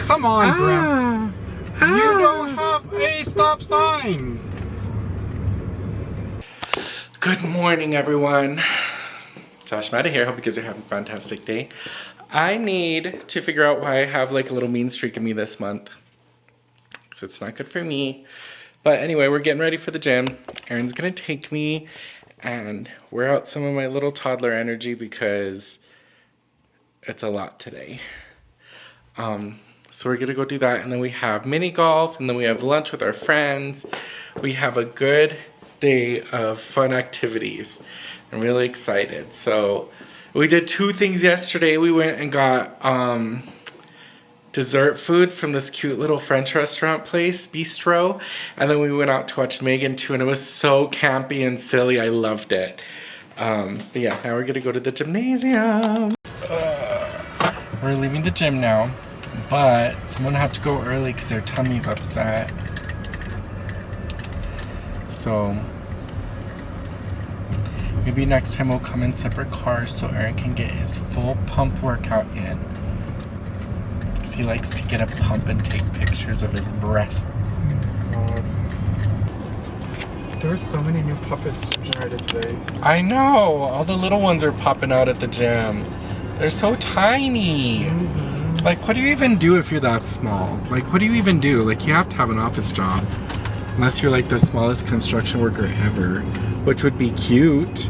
Come on, Graham. You don't have a stop sign. Good morning, everyone. Josh Mata here. Hope you guys are having a fantastic day. I need to figure out why I have like a little mean streak in me this month. So it's not good for me. But anyway, we're getting ready for the gym. Erin's gonna take me and wear out some of my little toddler energy because it's a lot today. So we're gonna go do that, and then we have mini golf, and then we have lunch with our friends. We have a good day of fun activities. I'm really excited. So we did two things yesterday. We went and got dessert food from this cute little French restaurant place, Bistro, and then we went out to watch Megan too, and it was so campy and silly. I loved it. But yeah, now we're gonna go to the gymnasium. We're leaving the gym now, but I'm gonna have to go early because their tummy's upset. So maybe next time we'll come in separate cars so Erin can get his full pump workout in. He likes to get a pump and take pictures of his breasts. God. There were so many new puppets generated today. I know! All the little ones are popping out at the gym. They're so tiny! Mm-hmm. Like, what do you even do if you're that small? Like, what do you even do? Like, you have to have an office job. Unless you're like the smallest construction worker ever. Which would be cute.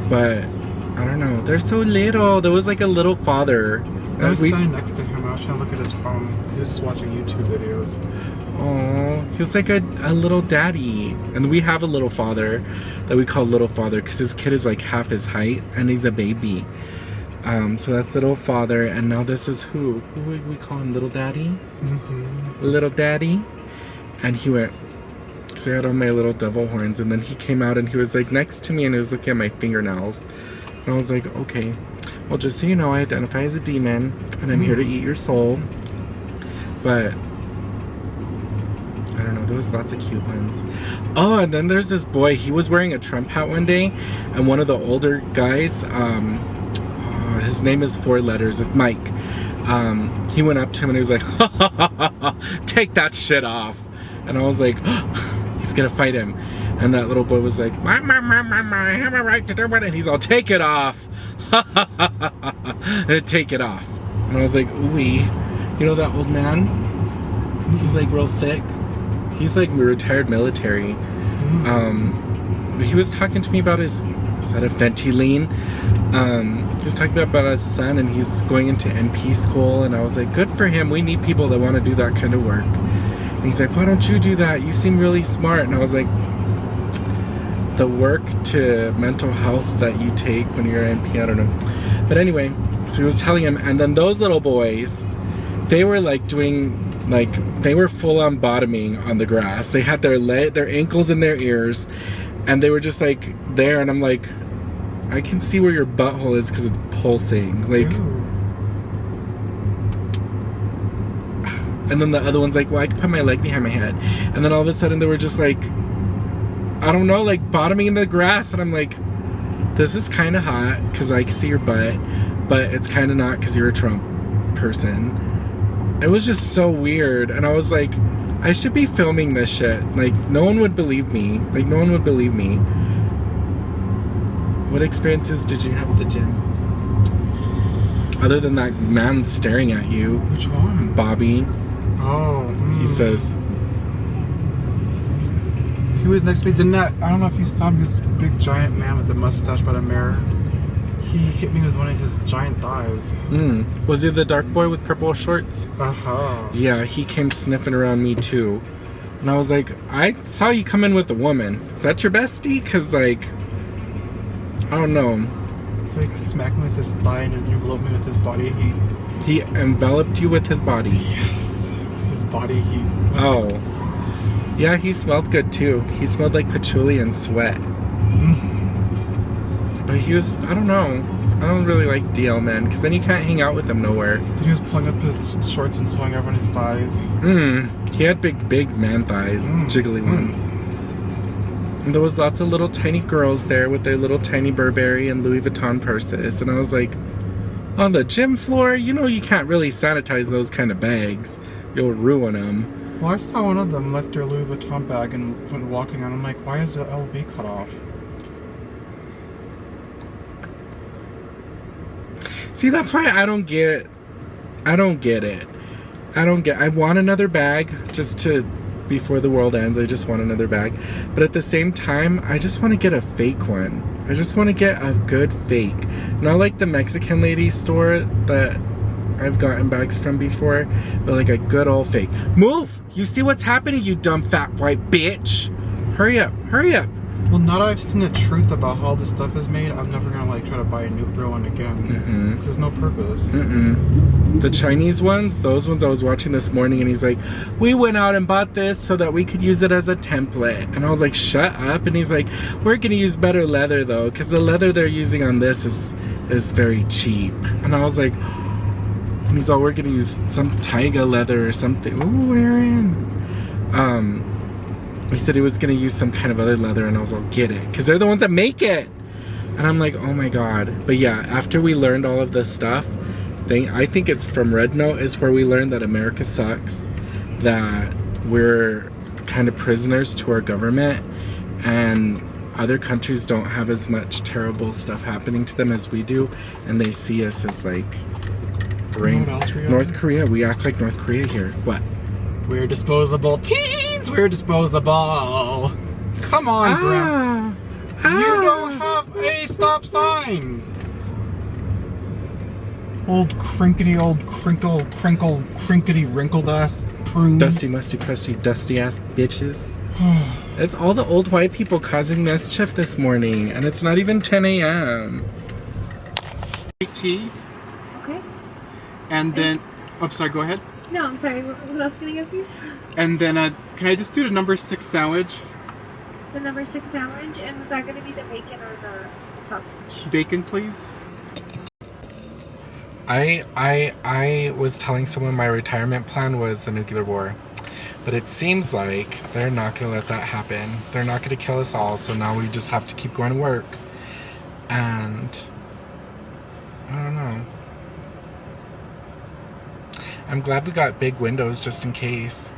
But, I don't know. They're so little. There was like a little father. I was standing next to him. I was trying to look at his phone. He was just watching YouTube videos. Oh, he was like a little daddy. And we have a little father that we call little father because his kid is like half his height and he's a baby. So that's little father, and now this is who? Who would we call him? Little daddy? Mm-hmm. Little daddy? And he went, because I had on my little devil horns, and then he came out and he was like next to me and he was looking at my fingernails. And I was like, okay, well, just so you know, I identify as a demon and I'm here to eat your soul. But I don't know, there was lots of cute ones. Oh, and then there's this boy. He was wearing a Trump hat one day, and one of the older guys, his name is 4 letters, it's Mike. He went up to him and he was like, ha, ha, ha, ha, ha, take that shit off. And I was like, oh, he's gonna fight him. And that little boy was like, I have a right to do it. And he's all, take it off. And take it off. And I was like, ooh, you know that old man? He's like real thick. He's like retired military. He was talking to me about his, is that a Ventylene? He was talking about his son, and he's going into NP school, and I was like, good for him. We need people that want to do that kind of work. And he's like, why don't you do that? You seem really smart. And I was like, the work to mental health that you take when you're NP, I don't know. But anyway, so he was telling him, and then those little boys, they were like doing, like, they were full on bottoming on the grass. They had their ankles in their ears, and they were just like there, and I'm like, I can see where your butthole is because it's pulsing. Like, and then the other one's like, well, I can put my leg behind my head. And then all of a sudden they were just like, I don't know, like bottoming in the grass. And I'm like, this is kind of hot because I can see your butt, but it's kind of not because you're a Trump person. It was just so weird. And I was like, I should be filming this shit. Like, no one would believe me. Like, no one would believe me. What experiences did you have at the gym? Other than that man staring at you. Which one? Bobby. Oh. He says. He was next to me. Didn't that? I don't know if you saw him. He was a big giant man with a mustache by the mirror. He hit me with one of his giant thighs. Was he the dark boy with purple shorts? Uh-huh. Yeah, he came sniffing around me too. And I was like, I saw you come in with a woman. Is that your bestie? Because, like, I don't know. He, like, smacked me with his thigh and enveloped me with his body heat. He enveloped you with his body? Yes. With his body heat. Oh. Yeah, he smelled good too. He smelled like patchouli and sweat. But he was, I don't know. I don't really like DL men, because then you can't hang out with him nowhere. Then he was pulling up his shorts and showing everyone his thighs. He had big man thighs, jiggly ones. And there was lots of little tiny girls there with their little tiny Burberry and Louis Vuitton purses. And I was like, on the gym floor, you know you can't really sanitize those kind of bags. You'll ruin them. Well, I saw one of them left their Louis Vuitton bag and went walking on. I'm like, why is the LV cut off? See, that's why I don't get it. I want another bag just to, before the world ends, I just want another bag. But at the same time, I just want to get a fake one. I just want to get a good fake. Not like the Mexican lady store that I've gotten bags from before, but like a good old fake. Move! You see what's happening, you dumb fat white bitch? Hurry up, hurry up. Well, now that I've seen the truth about how this stuff is made, I'm never gonna like try to buy a new real one again. There's no purpose. The Chinese ones, those ones I was watching this morning, and he's like, we went out and bought this so that we could use it as a template. And I was like, shut up. And he's like, we're gonna use better leather though, because the leather they're using on this is very cheap. And I was like, and he's all, we're gonna use some taiga leather or something. Ooh, Aaron. He said he was gonna use some kind of other leather, and I was like, get it, because they're the ones that make it. And I'm like, oh my god. But yeah, after we learned all of this stuff, I think it's from Red Note is where we learned that America sucks, that we're kind of prisoners to our government, and other countries don't have as much terrible stuff happening to them as we do, and they see us as like North Korea. We act like North Korea here. What? We're disposable teens. We're disposable. Come on, Graham. You don't have a stop sign. Old crinkety wrinkled ass prune. Dusty, musty, crusty, dusty ass bitches. It's all the old white people causing mischief this morning, and it's not even 10 a.m. Tea. Okay. And then, oh, sorry, go ahead. No, I'm sorry. What else can I get for you? And then, can I just do the number 6 sandwich? The number 6 sandwich, and was that going to be the bacon or the sausage? Bacon, please. I was telling someone my retirement plan was the nuclear war, but it seems like they're not going to let that happen. They're not going to kill us all, so now we just have to keep going to work. And I don't know. I'm glad we got big windows just in case.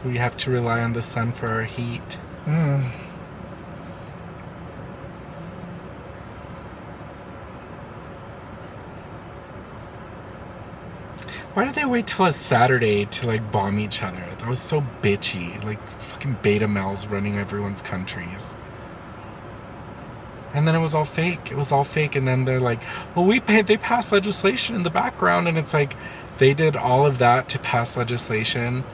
We have to rely on the sun for our heat. Why did they wait till a Saturday to like bomb each other? That was so bitchy. Like fucking beta males running everyone's countries. And then it was all fake. It was all fake. And then they're like, well, they passed legislation in the background. And it's like, they did all of that to pass legislation.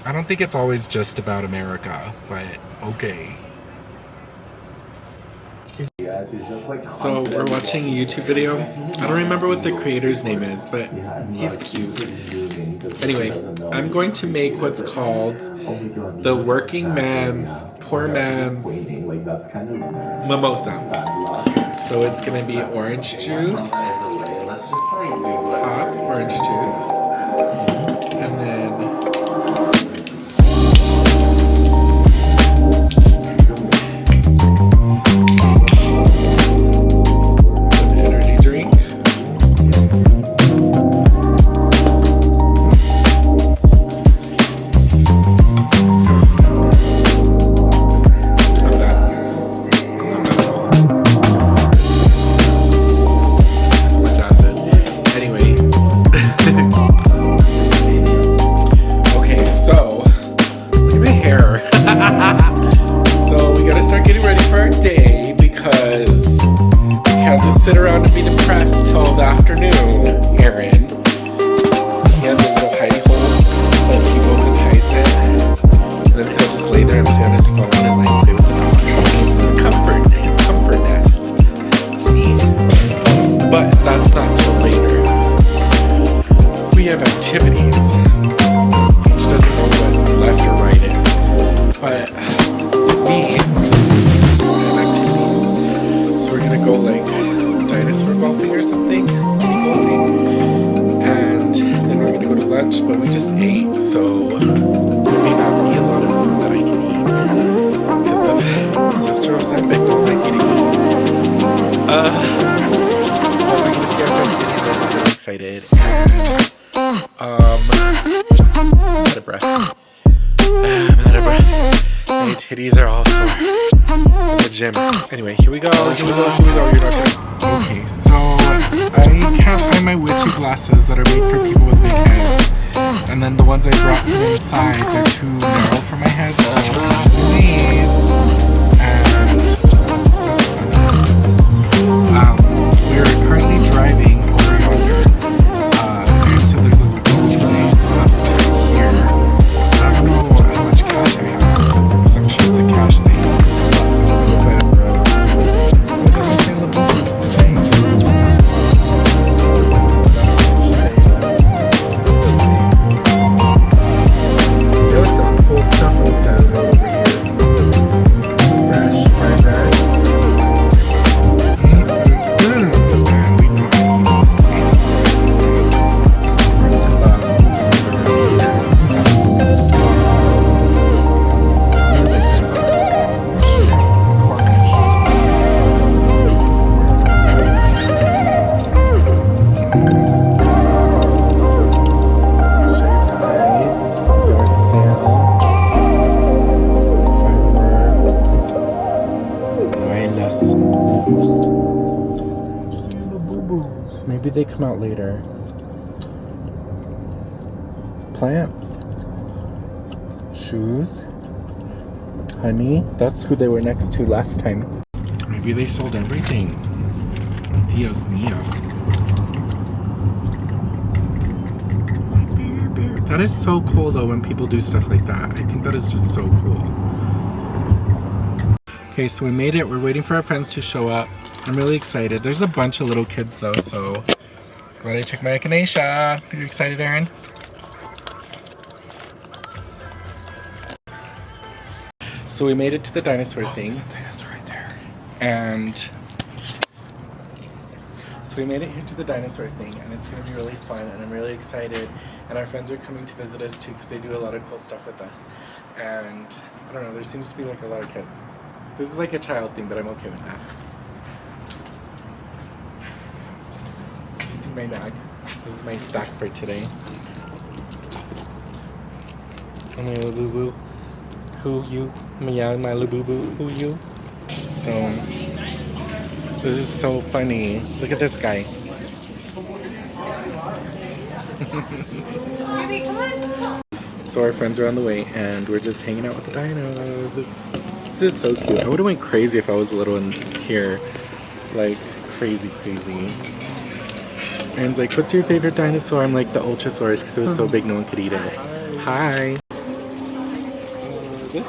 I don't think it's always just about America, but okay. So we're watching a YouTube video. I don't remember what the creator's name is, but he's cute. Anyway, I'm going to make what's called the working man's, poor man's mimosa. So it's going to be orange juice, hot orange juice, and then sit around and be depressed till the afternoon, Aaron. He has a little hidey hole, but he goes and hides it. And then he'll just lay there and play on his phone and like play with the dog. His comfort nest. But that's not till later. We have activities. Each doesn't know what left or right is. But me, we have activities. So we're gonna go like dinosaur golfing or something, kitty golfing, and then we're gonna go to lunch, but we just ate, so there may not be a lot of food that I can eat because of my sister Ozempic don't like eating. But we're gonna see our friends getting excited. I'm out of breath. I'm out of breath. My titties are all sore. At the gym. Anyway, here we go. Here we go. Here we go. You're not gonna. Okay, so I can't find my witchy glasses that are made for people with big heads. And then the ones I brought from inside, they're too narrow for my head. So we're currently driving over yonder. And so there's a bunch of place up here. I don't know how much cash I have. So I'm sure it's a cash thing. Side of the road. What's up with my little today? There was some cool stuff on the side of the road over here. Fresh, fried rice. Maybe they come out later. Plants. Shoes. Honey. That's who they were next to last time. Maybe they sold everything. Dios mío. That is so cool though when people do stuff like that. I think that is just so cool. Okay, so we made it. We're waiting for our friends to show up. I'm really excited. There's a bunch of little kids though, so glad I took my echinacea. Are you excited, Yarin? So we made it to the dinosaur thing. There's a dinosaur right there. And so we made it here to the dinosaur thing, and it's gonna be really fun, and I'm really excited. And our friends are coming to visit us too, because they do a lot of cool stuff with us. And I don't know, there seems to be like a lot of kids. This is like a child thing, but I'm okay with that. My bag. This is my stack for today. And my little boo boo. Who you? My little boo boo. Who you? So this is so funny. Look at this guy. So our friends are on the way, and we're just hanging out with the dinos. This is so cute. I would have went crazy if I was little in here, like crazy. And it's like, what's your favorite dinosaur? I'm like, the Ultrasaurus, because it was so big no one could eat it. Hi. This.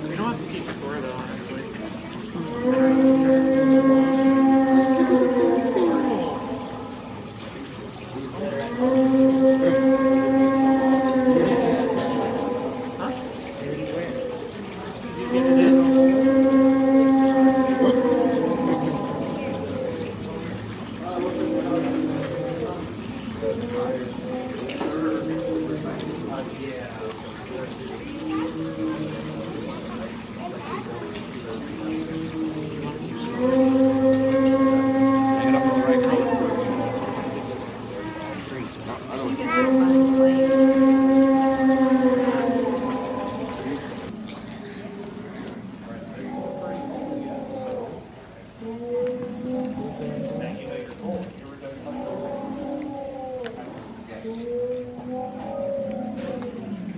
We don't have to keep score though, honestly.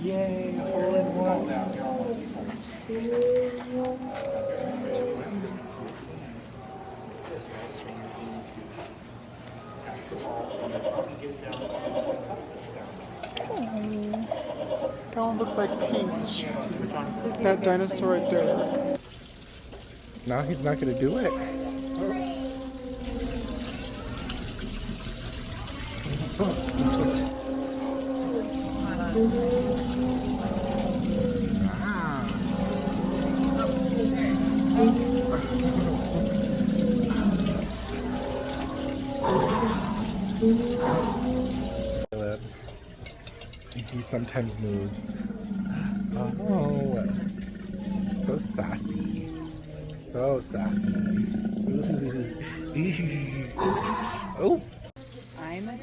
Yay, hole in one. That one looks like Peach. That dinosaur right there. Now he's not gonna do it. He's sometimes moves. Oh, so sassy. So sassy. Oh. I'm a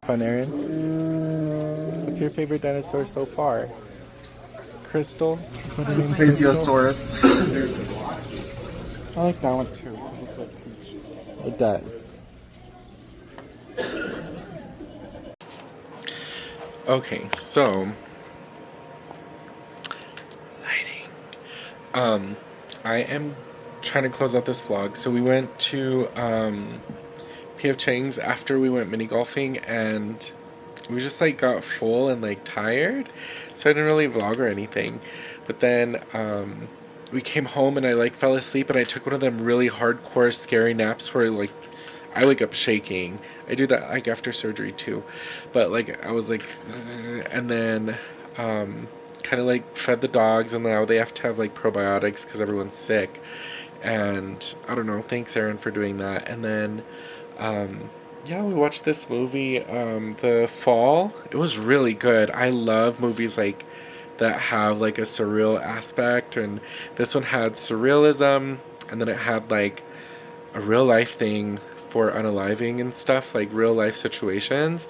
Fun, Erin. What's your favorite dinosaur so far? Crystal? Is that her name? Plesiosaurus. I like that one too. It looks like peach. It does. Okay, so lighting. I am trying to close out this vlog. So we went to P.R.O Chang's after we went mini golfing, and we just like got full and like tired, so I didn't really vlog or anything. But then we came home and I like fell asleep, and I took one of them really hardcore scary naps where like I wake up shaking. I do that like after surgery too, but like I was like and then kind of like fed the dogs, and now they have to have like probiotics because everyone's sick. And I don't know, thanks Erin for doing that. And then yeah, we watched this movie, The Fall. It was really good. I love movies like that have like a surreal aspect, and this one had surrealism, and then it had like a real life thing for unaliving and stuff, like real life situations.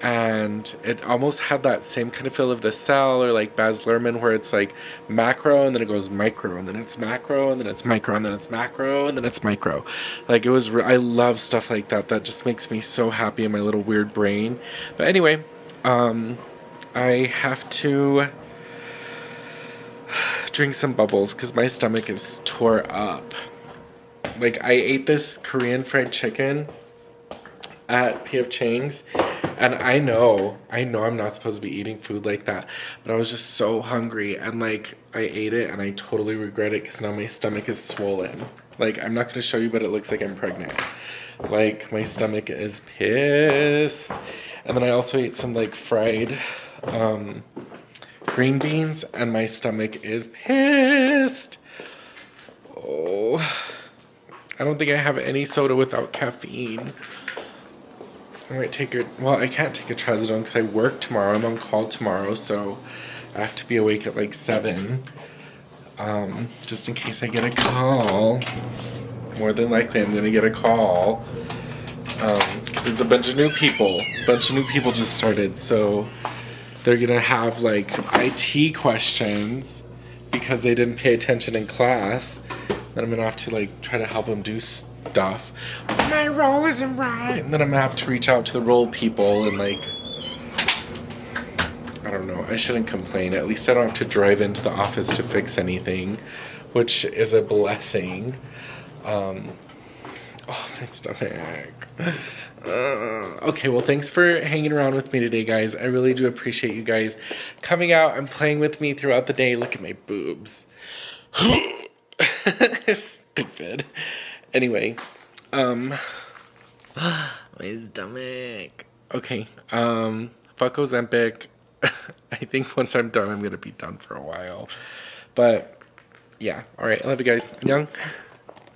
And it almost had that same kind of feel of The Cell or like Baz Luhrmann, where it's like macro and then it goes micro and then it's macro and then it's micro and then it's macro and then it's micro. Like it was I love stuff like that. That just makes me so happy in my little weird brain. But anyway, I have to drink some bubbles because my stomach is tore up. Like I ate this Korean fried chicken at P.R.O Chang's, and I know I'm not supposed to be eating food like that, but I was just so hungry, and like I ate it and I totally regret it because now my stomach is swollen. Like I'm not going to show you, but it looks like I'm pregnant. Like my stomach is pissed. And then I also ate some like fried green beans, and my stomach is pissed. Oh, I don't think I have any soda without caffeine. I might take a, well, I can't take a trazodone because I work tomorrow. I'm on call tomorrow, so I have to be awake at like 7. Just in case I get a call. More than likely I'm gonna get a call. Because it's a bunch of new people. A bunch of new people just started, so they're gonna have like IT questions because they didn't pay attention in class. Then I'm gonna have to like try to help them do stuff. My role isn't right. And then I'm gonna have to reach out to the role people and like, I don't know, I shouldn't complain. At least I don't have to drive into the office to fix anything, which is a blessing. Oh, my stomach. Okay, well, thanks for hanging around with me today, guys. I really do appreciate you guys coming out and playing with me throughout the day. Look at my boobs. Stupid. Anyway, my stomach. Okay, fuck Ozempic. I think once I'm done, I'm gonna be done for a while. But, yeah. Alright, I love you guys. Young.